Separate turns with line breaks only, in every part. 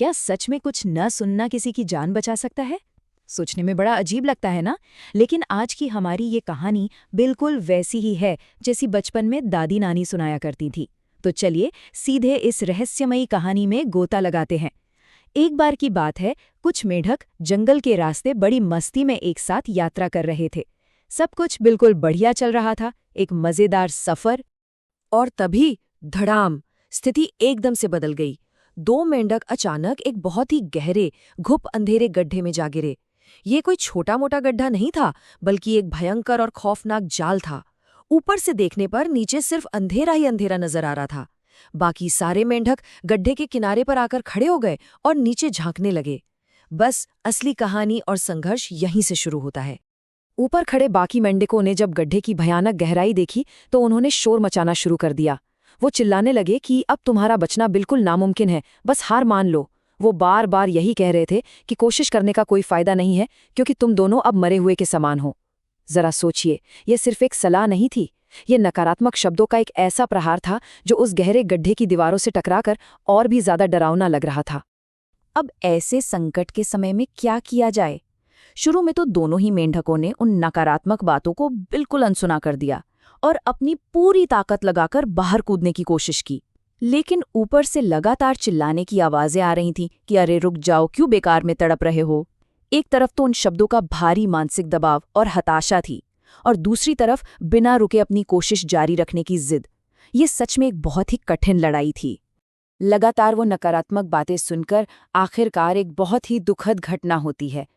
क्या सच में कुछ न सुनना किसी की जान बचा सकता है? सोचने में बड़ा अजीब लगता है ना? लेकिन आज की हमारी ये कहानी बिल्कुल वैसी ही है जैसी बचपन में दादी नानी सुनाया करती थी। तो चलिए सीधे इस रहस्यमयी कहानी में गोता लगाते हैं। एक बार की बात है, कुछ मेढक जंगल के रास्ते बड़ी मस्ती में एक साथ यात्रा कर रहे थे। सब कुछ बिल्कुल बढ़िया चल रहा था, एक मजेदार सफर।
और तभी धड़ाम, स्थिति एकदम से बदल गई। दो मेंढक अचानक एक बहुत ही गहरे, घुप अंधेरे गड्ढे में जा गिरे। ये कोई छोटा मोटा गड्ढा नहीं था, बल्कि एक भयंकर और खौफनाक जाल था। ऊपर से देखने पर नीचे सिर्फ अंधेरा ही अंधेरा नजर आ रहा था। बाकी सारे मेंढक गड्ढे के किनारे पर आकर खड़े हो गए और नीचे झांकने लगे। बस असली कहानी और संघर्ष यहीं से शुरू होता है। ऊपर खड़े बाकी मेंढकों ने जब गड्ढे की भयानक गहराई देखी तो उन्होंने शोर मचाना शुरू कर दिया। वो चिल्लाने लगे कि अब तुम्हारा बचना बिल्कुल नामुमकिन है, बस हार मान लो। वो बार बार यही कह रहे थे कि कोशिश करने का कोई फायदा नहीं है, क्योंकि तुम दोनों अब मरे हुए के समान हो। जरा सोचिए, ये सिर्फ एक सलाह नहीं थी, ये नकारात्मक शब्दों का एक ऐसा प्रहार था जो उस गहरे गड्ढे की दीवारों से टकराकर और भी ज्यादा डरावना लग रहा था।
अब ऐसे संकट के समय में क्या किया जाए? शुरू में तो दोनों ही मेंढकों ने उन नकारात्मक बातों को बिल्कुल अनसुना कर दिया और अपनी पूरी ताकत लगाकर बाहर कूदने की कोशिश की। लेकिन ऊपर से लगातार चिल्लाने की आवाजें आ रही थीं कि अरे रुक जाओ, क्यों बेकार में तड़प रहे हो। एक तरफ तो उन शब्दों का भारी मानसिक दबाव और हताशा थी, और दूसरी तरफ बिना रुके अपनी कोशिश जारी रखने की जिद। ये सच में एक बहुत ही कठिन लड़ाई थी। लगातार वो नकारात्मक बातें सुनकर आखिरकार एक बहुत ही दुखद घटना होती है।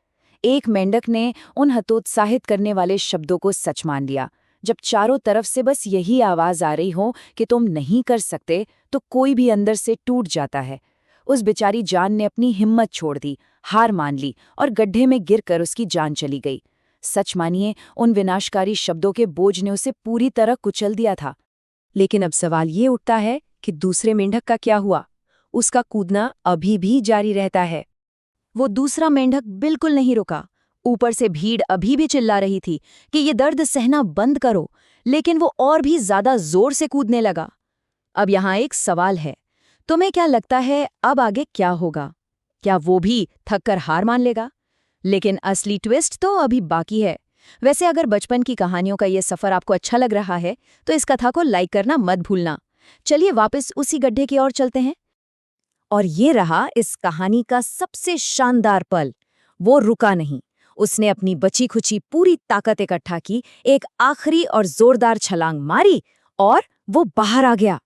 एक मेंढक ने उन हतोत्साहित करने वाले शब्दों को सच मान लिया। जब चारों तरफ से बस यही आवाज आ रही हो कि तुम नहीं कर सकते, तो कोई भी अंदर से टूट जाता है। उस बेचारी जान ने अपनी हिम्मत छोड़ दी, हार मान ली और गड्ढे में गिरकर उसकी जान चली गई। सच मानिए, उन विनाशकारी शब्दों के बोझ ने उसे पूरी तरह कुचल दिया था। लेकिन अब सवाल ये उठता है कि दूसरे मेंढक का क्या हुआ? उसका कूदना अभी भी जारी रहता है। वो दूसरा मेंढक बिल्कुल नहीं रुका। ऊपर से भीड़ अभी भी चिल्ला रही थी कि ये दर्द सहना बंद करो, लेकिन वो और भी ज्यादा जोर से कूदने लगा। अब यहाँ एक सवाल है, तुम्हें क्या लगता है अब आगे क्या होगा? क्या वो भी थककर हार मान लेगा? लेकिन असली ट्विस्ट तो अभी बाकी है। वैसे अगर बचपन की कहानियों का ये सफर आपको अच्छा लग रहा है तो इस कथा को लाइक करना मत भूलना। चलिए वापस उसी गड्ढे की ओर चलते हैं। और ये रहा इस कहानी का सबसे शानदार पल। वो रुका नहीं, उसने अपनी बची खुची पूरी ताकत इकट्ठा की, एक आखिरी और जोरदार छलांग मारी और वो बाहर आ गया।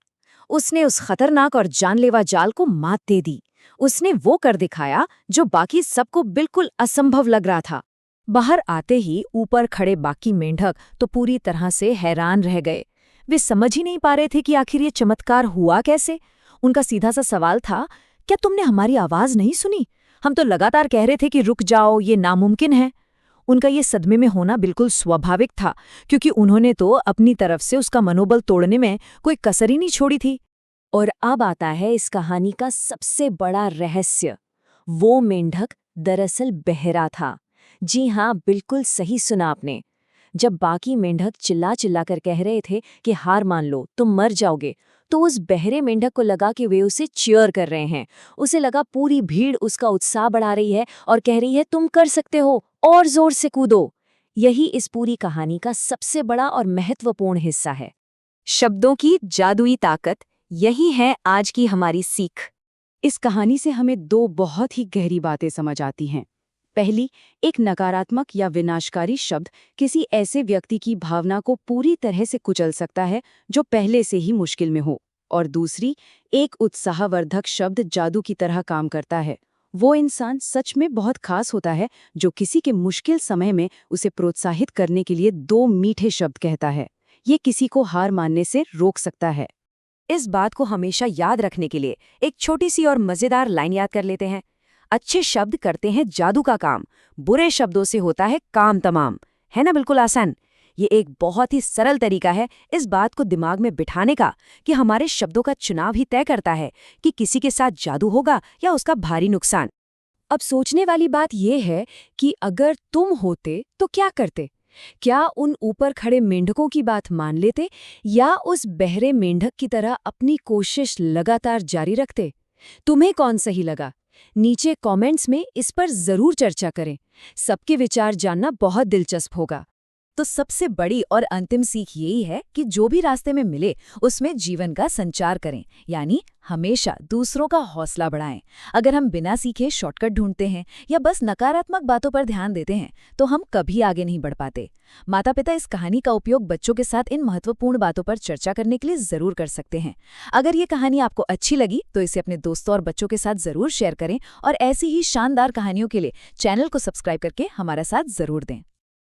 उसने उस खतरनाक और जानलेवा जाल को मात दे दी। उसने वो कर दिखाया जो बाकी सबको बिल्कुल असंभव लग रहा था। बाहर आते ही ऊपर खड़े बाकी मेंढक तो पूरी तरह से हैरान रह गए। वे समझ ही नहीं पा रहे थे कि आखिर ये चमत्कार हुआ कैसे। उनका सीधा सा सवाल था, क्या तुमने हमारी आवाज नहीं सुनी? हम तो लगातार कह रहे थे कि रुक जाओ, ये नामुमकिन है। उनका ये सदमे में होना बिल्कुल स्वाभाविक था, क्योंकि उन्होंने तो अपनी तरफ से उसका मनोबल तोड़ने में कोई कसर ही नहीं छोड़ी थी। और अब आता है इस कहानी का सबसे बड़ा रहस्य। वो मेंढक दरअसल बहरा था। जी हाँ, बिल्कुल सही सुना आपने। जब बाकी मेंढक चिल्ला चिल्ला कर कह रहे थे कि हार मान लो, तुम मर जाओगे, तो उस बहरे मेंढक को लगा कि वे उसे चीयर कर रहे हैं। उसे लगा पूरी भीड़ उसका उत्साह बढ़ा रही है और कह रही है तुम कर सकते हो, और जोर से कूदो। यही इस पूरी कहानी का सबसे बड़ा और महत्वपूर्ण हिस्सा है। शब्दों की जादुई ताकत, यही है आज की हमारी सीख।
इस कहानी से हमें दो बहुत ही गहरी बातें समझ आती हैं। पहली, एक नकारात्मक या विनाशकारी शब्द किसी ऐसे व्यक्ति की भावना को पूरी तरह से कुचल सकता है जो पहले से ही मुश्किल में हो। और दूसरी, एक उत्साहवर्धक शब्द जादू की तरह काम करता है। वो इंसान सच में बहुत खास होता है जो किसी के मुश्किल समय में उसे प्रोत्साहित करने के लिए दो मीठे शब्द कहता है। ये किसी को हार मानने से रोक सकता है। इस बात को हमेशा याद रखने के लिए एक छोटी सी और मजेदार लाइन याद कर लेते हैं। अच्छे शब्द करते हैं जादू का काम, बुरे शब्दों से होता है काम तमाम। है ना, बिल्कुल आसान। ये एक बहुत ही सरल तरीका है इस बात को दिमाग में बिठाने का कि हमारे शब्दों का चुनाव ही तय करता है कि किसी के साथ जादू होगा या उसका भारी नुकसान। अब सोचने वाली बात यह है कि अगर तुम होते तो क्या करते? क्या उन ऊपर खड़े मेंढकों की बात मान लेते या उस बहरे मेंढक की तरह अपनी कोशिश लगातार जारी रखते? तुम्हें कौन सही लगा? नीचे कमेंट्स में इस पर जरूर चर्चा करें। सबके विचार जानना बहुत दिलचस्प होगा।
तो सबसे बड़ी और अंतिम सीख यही है कि जो भी रास्ते में मिले उसमें जीवन का संचार करें, यानी हमेशा दूसरों का हौसला बढ़ाएं। अगर हम बिना सीखे शॉर्टकट ढूंढते हैं या बस नकारात्मक बातों पर ध्यान देते हैं तो हम कभी आगे नहीं बढ़ पाते। माता पिता इस कहानी का उपयोग बच्चों के साथ इन महत्वपूर्ण बातों पर चर्चा करने के लिए जरूर कर सकते हैं। अगर ये कहानी आपको अच्छी लगी तो इसे अपने दोस्तों और बच्चों के साथ जरूर शेयर करें और ऐसी ही शानदार कहानियों के लिए चैनल को सब्सक्राइब करके हमारा साथ जरूर दें।